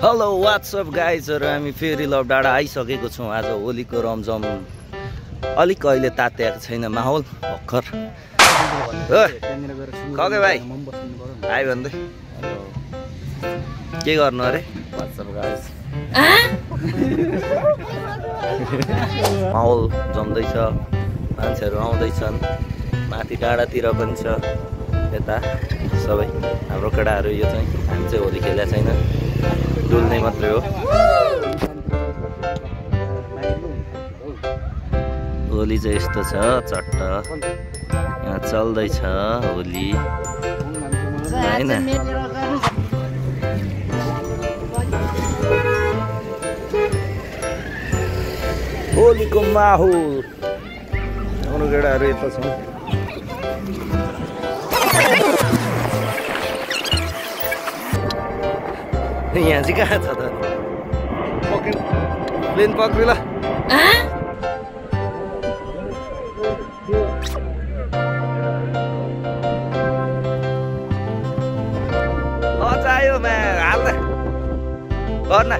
Hello what's up गाइजहरु हामी फेरि love डाँडा आइसकेको छौँ। आज होलीको रमझम अलिक अहिले तातेको छैन माहौल भर्खर। खगे भाइ आइ भन्दै के गर्नु अरे व्हाट्सअप गाइज। माहौल जम्दैछ, मान्छेहरू आउँदैछन्, माथि डाँडातिर पनि छ, यता सबै हाम्रो केटाहरू। यो चाहिँ हामी चाहिँ होली खेलेको छैन, डुल्ने मात्रै हो। होली चाहिँ यस्तो छ चट्ट, यहाँ चल्दैछ होली हैन। होलीको माहौल हाम्रो केटाहरू यता छौँ। यहाँ चाहिँ कहाँ छ त? प्लेन पक्रियो ल। चाहियो हाल्दा गर्न